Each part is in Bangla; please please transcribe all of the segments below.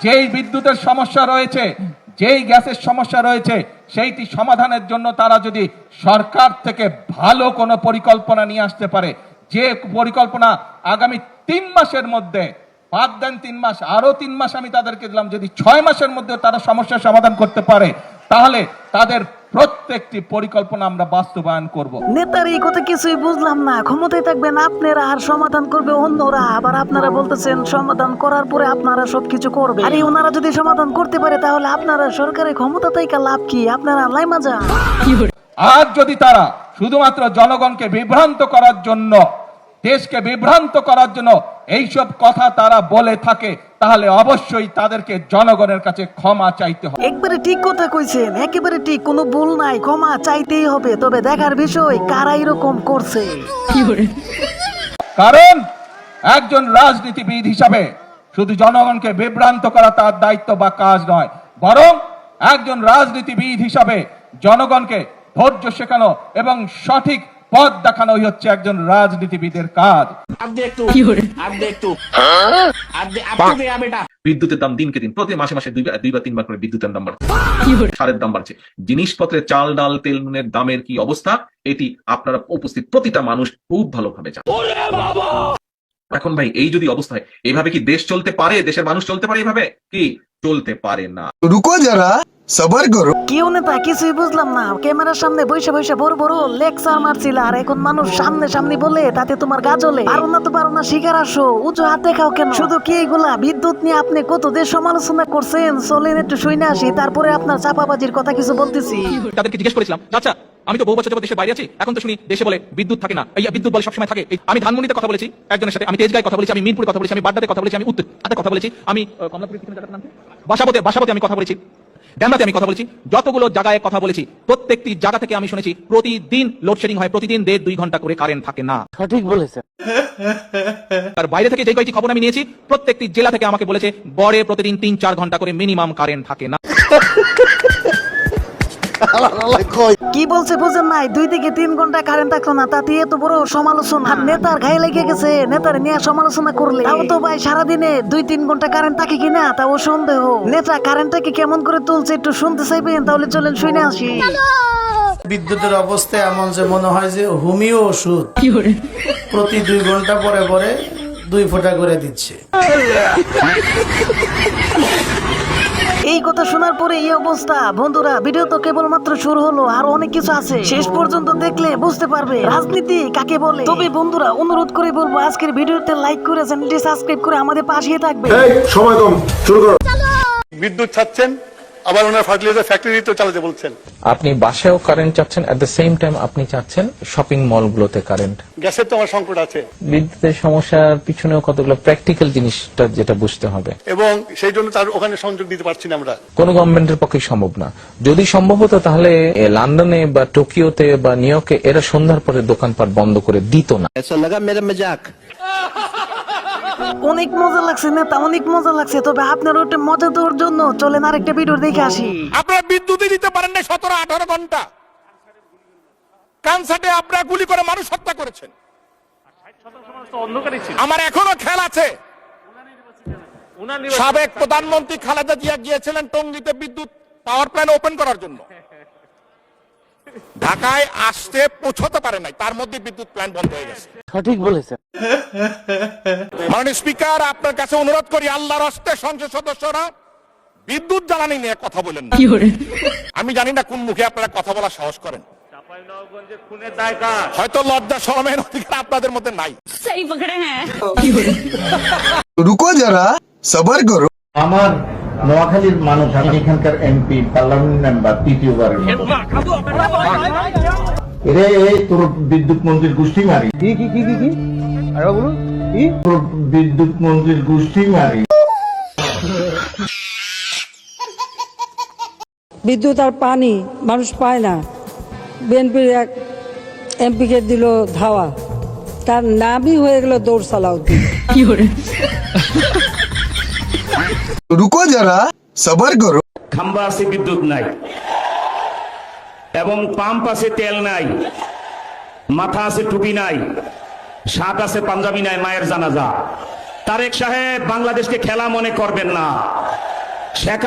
যেই বিদ্যুতের সমস্যা রয়েছে, যেই গ্যাসের সমস্যা রয়েছে, সেইটি সমাধানের জন্য তারা যদি সরকার থেকে ভালো কোনো পরিকল্পনা নিয়ে আসতে পারে, যে পরিকল্পনা আগামী 3 মাসের মধ্যে, বাদ দেন 3 মাস, আরো 3 মাস আমি তাদেরকে দিলাম, যদি 6 মাসের মধ্যে তারা সমস্যার সমাধান করতে পারে, তাহলে তাদের প্রত্যেকটি পরিকল্পনা আমরা বাস্তবায়ন করব। নেতার এই কথা কিছুই বুঝলাম না। ক্ষমতায় থাকবেন আপনারা আর সমাধান করবে অন্যরা, আবার আপনারা বলতেছেন সমাধান করার পরে আপনারা সবকিছু করবে। আরে ওনারা যদি সমাধান করতে পারে তাহলে আপনারা সরকারের ক্ষমতা থেকে লাভ কি? আপনারা লাই মাজা। আর যদি তারা শুধুমাত্র জনগণকে বিভ্রান্ত করার জন্য, দেশকে বিভ্রান্ত করার জন্য এইসব কথা তারা বলে থাকে, তাহলে অবশ্যই তাদেরকে জনগণের কাছে ক্ষমা চাইতে হবে। একবারে ঠিক কথা কইছেন, একেবারে ঠিক, কোনো ভুল নাই, ক্ষমা চাইতেই হবে। তবে দেখার বিষয় কারা এরকম করছে। কারণ একজন রাজনীতিবিদ হিসাবে শুধু জনগণকে বিভ্রান্ত করা তার দায়িত্ব বা কাজ নয়, বরং একজন রাজনীতিবিদ হিসাবে জনগণকে ধৈর্য শেখানো এবং সঠিক পথ দেখানোই হচ্ছে একজন রাজনীতিবিদের কাজ। বিদ্যুতের দাম দিনকে দিন, প্রতি মাসে মাসে 2 বা 3 বার করে বিদ্যুতের দাম বাড়ছে, সারের দাম বাড়ছে, জিনিসপত্রের চাল ডাল তেল নুনের দামের কি অবস্থা, এটি আপনারা উপস্থিত প্রতিটা মানুষ খুব ভালোভাবে জানেন। এখন ভাই এই যদি অবস্থায় এভাবে কি দেশ চলতে পারে? দেশের মানুষ চলতে পারে? এভাবে কি চলতে পারে না। রুকো যারা, সবার করো। কেউ নেতা কিছুই বুঝলাম না। ক্যামেরার সামনে বসে বসে বড় বড় লেকচার মারছিল, আর এখন মানুষ সামনে সামনে বলে তাতে তোমার গা জ্বলে। পারো না শিকার আসো, উঁচু হাত দেখাও কেন? শুধু কি এগুলা বিদ্যুৎ নিয়ে আপনি কত দেশ সমালোচনা করছেন? চলেন একটু শুনে আসি, তারপরে আপনার চাপাবাজির কথা কিছু বলতেছি। তাদেরকে জিজ্ঞেস করেছিলাম, আচ্ছা আমি তো বহু বছর যাবত দেশের বাইরে আছি, এখন তো শুনি দেশে বলে বিদ্যুৎ থাকে না, এই বিদ্যুৎ বলে সবসময় থাকে। আমি ধানমন্ডিতে কথা বলেছি একজনের সাথে, আমি তেজগাঁয়ে কথা বলেছি, আমি মিরপুরে কথা বলেছি, আমি বাড্ডাতে কথা বলেছি, আমি উত্তরাতে কথা বলেছি, আমি কমলাপুরের জায়গাটার নাম কি, বাসাবোতে আমি কথা বলেছি, ড্যামরাতে আমি কথা বলেছি, যতগুলো জায়গায় কথা বলেছি প্রত্যেকটি জায়গা থেকে আমি শুনেছি প্রতিদিন লোডশেডিং হয়, প্রতিদিন 1.5-2 ঘন্টা করে কারেন্ট থাকে না। সঠিক বলেছেন। আর বাইরে থেকে যে কয়েকটি খবর আমি নিয়েছি, প্রত্যেকটি জেলা থেকে আমাকে বলেছে গড়ে প্রতিদিন 3-4 ঘন্টা করে মিনিমাম কারেন্ট থাকে না। কি বলছে বুঝেন নাই? 2 থেকে 3 ঘন্টা কারেন্ট থাকলো না, তাতে এত বড় সমালোচনা। আর নেতার গায়ে লেগে গেছে, নেতার নিয়ে সমালোচনা করলে। তাও তো ভাই সারাদিনে 2-3 ঘন্টা কারেন্ট থাকে কিনা তাও সন্দেহ। নেতা কারেন্টটাকে কেমন করে তুলছে একটু শুনতে চাইবেন? তাহলে চলেন শুনে আসি। বিদ্যুতের অবস্থা এমন যে মনে হয় যে হোমিও ওষুধ প্রতি 2 ঘন্টা পরে পরে 2 ফোঁটা করে দিচ্ছে। এই কথা শোনার পরে এই অবস্থা। বন্ধুরা, ভিডিও তো কেবলমাত্র শুরু হলো, আর অনেক কিছু আছে, শেষ পর্যন্ত দেখলে বুঝতে পারবে রাজনীতি কাকে বলে। তবে বন্ধুরা, অনুরোধ করে বলবো আজকের ভিডিওতে লাইক করে চ্যানেলটি সাবস্ক্রাইব করে আমাদের পাশে থাকবে। সময় কম, শুরু করো। বিদ্যুৎ চাচ্ছেন, আবার ওনার ফার্টিলাইজার ফ্যাক্টরিতে চালাতে বলছেন। আপনি বাসায়ও কারেন্ট চাচ্ছেন, এট দ্য সেম টাইম আপনি চাচ্ছেন শপিং মলগুলোতে কারেন্ট। গ্যাসের তো আমার সংকট আছে। বিদ্যুতের সমস্যার পিছনেও কতগুলো প্র্যাকটিক্যাল জিনিসটা যেটা বুঝতে হবে, এবং সেই জন্য তার ওখানে সংযোগ দিতে পারছি না আমরা। কোন গভর্নমেন্টের পক্ষে সম্ভব না। যদি সম্ভব হতো তাহলে লন্ডনে বা টোকিওতে বা নিউ ইয়র্কে এরা সন্ধ্যার পরে দোকানপাট বন্ধ করে দিত না। অনেক মজা লাগছে নেতা, অনেক মজা লাগছে। তবে আপনার ওটা মজা দেওয়ার জন্য চলেন আরেকটা ভিডিও দেখে আসি। আপনারা বিদ্যুৎই দিতে পারেন না 17-18 ঘন্টা। কানসাটে আপনারা গুলি করে মানুষ হত্যা করেছেন। আমার এখনো খেয়াল আছে, সাবেক প্রধানমন্ত্রী খালেদা জিয়া গিয়েছিলেন টঙ্গীতে বিদ্যুৎ পাওয়ার প্ল্যান্ট ওপেন করার জন্য। ঢাকায় আসতে পৌঁছতে পারে নাই, তার মধ্যে বিদ্যুৎ প্ল্যান্ট বন্ধ হয়ে গেছে। সঠিক বলেছেন। মাননীয় স্পিকার, আপনার কাছে অনুরোধ করি, আল্লাহর হস্তে সংসদ সদস্যরা বিদ্যুৎ জ্বালানি নিয়ে কথা বলেন না। আমি জানি না কোন মুখে আপনারা কথা বলার সাহস করেন। হয়তো লজ্জা শরমের অধিকার আপনাদের মধ্যে নাই। রুকো যারা, সবার করো। আমার নোয়াখালীর মানুষ, আমি এখানকার এমপি, পার্লামেন্ট মেম্বার, তৃতীয়বারের মতো। এরে তোর বিদ্যুৎ মন্ত্রীর গোষ্ঠী মারি। কি আরে বলুন, কি তোর বিদ্যুৎ মন্ত্রীর গোষ্ঠী মারি। বিদ্যুৎ আর পানি মানুষ পায় না। বিএনপির এক এমপিকে দিল ধাওয়া, তার নামই হয়ে গেল দৌড় সালাউদ্দিন। রুকো যারা, সবার করো। খাম্বা আছে, বিদ্যুৎ নাই, এবং পাম্প আছে, তেল নাই, মাথা আছে, টুপি নাই, শাক আছে, পাঞ্জাবি নাই, মায়ের জানাজা। তারেক সাহেব, বাংলাদেশকে খেলা মনে করবেন না। শেখ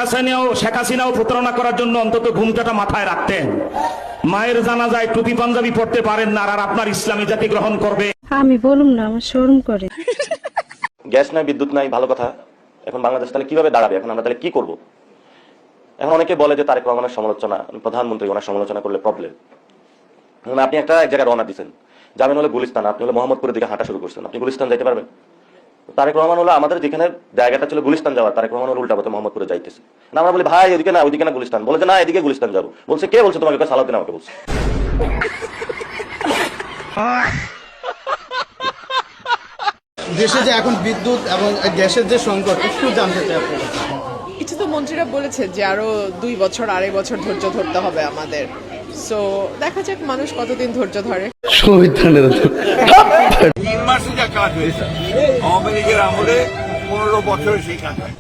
হাসিনাও প্রতারণা করার জন্য অন্তত ঘুমটাটা মাথায় রাখতেন। মায়ের জানাজায় টুপি পাঞ্জাবি পড়তে পারেন না, আর আপনার ইসলামী জাতি গ্রহণ করবে। আমি বলুম না, আমার শরম করে। গ্যাস নাই, বিদ্যুৎ নাই, ভালো কথা। এখন বাংলাদেশ তাহলে কিভাবে দাঁড়াবে? এখন আমরা তাহলে কি করব? এখন অনেকে বলে যে তারেক রহমানের সমালোচনা, প্রধানমন্ত্রী ওনার সমালোচনা করলে প্রবলেম। আপনি এক জায়গায় রওনা দিচ্ছেন, যাবেন হলে গুলিস্তান, আপনি হলে মোহাম্মদপুরের দিকে হাঁটা শুরু করছেন, আপনি গুলিস্তান যাইতে পারবেন? তারেক রহমান হলো আমাদের যেখানে জায়গাটা ছিল গুলিস্তান যাওয়ার, তারেক রহমান উল্টা পথে মোহাম্মদপুরে যাইতেছে। না আমরা বলি ভাই ওদিকে না, ওইদিকে না গুলিস্তান, বলে যে না এদিকে গুলিস্তান যাবো। বলছে কে বলছে তোমাকে? সালাউদ্দিন আমাকে বলছে। দেশে যে এখন বিদ্যুৎ এবং গ্যাসের যে সংকট, একটু জানতে চাই আপনার কাছে। কিছু তো মন্ত্রীরা বলেছে যে আরো 2 বছর 2.5 বছর ধৈর্য ধরতে হবে আমাদের। সো দেখা যাক মানুষ কতদিন ধৈর্য ধরে। 3 মাসে যা কাজ হয়েছে আওয়ামী লীগের আমলে 15 বছরে সেই কাজ হয়।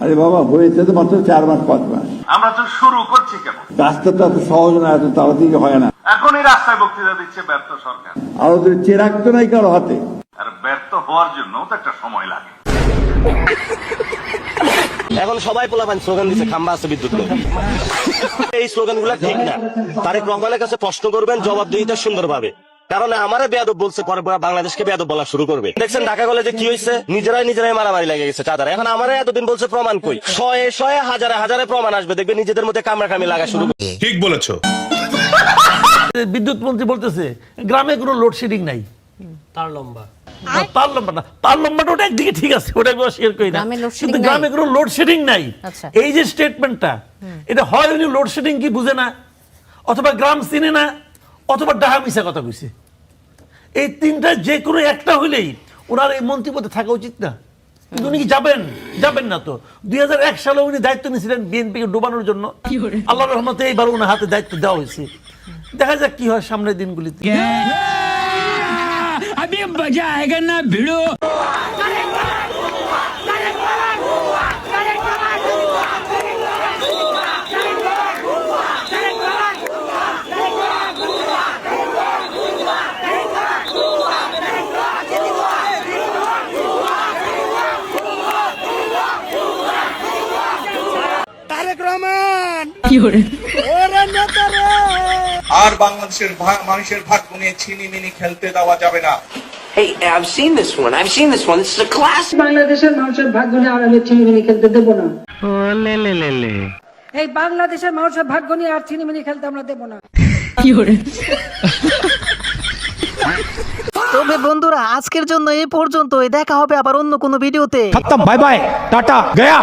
আরে বাবা, হয়েছে তো মাত্র 4 মাস 5 মাস। আমরা তো শুরু করছি কেন? রাস্তাটা এত সহজ না, এত তাড়াতাড়ি হয় না। এখনই রাস্তায় বক্তৃতা দিচ্ছে ব্যর্থ সরকার, আর ওদের চেরাগ তো নাই কারো হাতে। আর ব্যর্থ হওয়ার জন্য তো একটা সময় লাগে। এখন সবাই পোলাপান স্লোগান দিচ্ছে খাম্বা আছে বিদ্যুৎ নেই। এই স্লোগানগুলো ঠিক না। তারেক রহমানের কাছে প্রশ্ন করবেন, জবাবদিহিতা সুন্দরভাবে। কারণ আমারে বেয়াদব বলছে, পরে বাংলাদেশকে বেয়াদব বলা শুরু করবে। দেখছেন ঢাকা কলেজে কি হয়েছে? নিজেরাই মারামারি লেগে গেছে চাঁদারে। এখন আমারে এতদিন বলছে প্রমাণ কই? শয়ে হাজারে প্রমাণ আসবে, দেখবে নিজেদের মধ্যে কামড়াকামি লাগা শুরু করবে। ঠিক বলেছো। বিদ্যুৎ মন্ত্রী বলতেছে গ্রামে কোনো লোডশেডিং নাই। তার লম্বা না, তার লম্বাটা ওটা একদিকে ঠিক আছে, ওটা শেয়ার করি না, কিন্তু গ্রামে কোনো লোডশেডিং নাই। এই যে স্টেটমেন্টটা, এটা হয় উনি লোডশেডিং কি বুঝে না, অথবা গ্রাম চিনে না, অথবা ডাহা মিশা কথা কইছে। এই তিনটা যে কোনো একটা হইলেই ওনার এই মন্ত্রী পদে থাকা উচিত না। কিন্তু উনি কি যাবেন না তো। 2001 সালে উনি দায়িত্ব নিয়েছিলেন বিএনপিকে ডুবানোর জন্য। আল্লাহর রহমতে এইবার ওনার হাতে দায়িত্ব দেওয়া হয়েছে। দেখা যাক কি হয় সামনের দিনগুলিতে। আর বাংলাদেশের মানুষের ভাগ্য নিয়ে ছিনিমিনি খেলতে দেওয়া যাবে না। Hey, I've seen this one. This is a classic. বাংলাদেশের মানুষের ভাগ্য নিয়ে আর আমি ছিনিমিনি খেলতে দেব না। এই বাংলাদেশের মানুষের ভাগ্য নিয়ে আর ছিনিমিনি খেলতে আমরা দেব না। তবে বন্ধুরা আজকের জন্য এই পর্যন্তই। দেখা হবে আবার অন্য কোনো ভিডিওতে। Bye bye, tata, Gaya.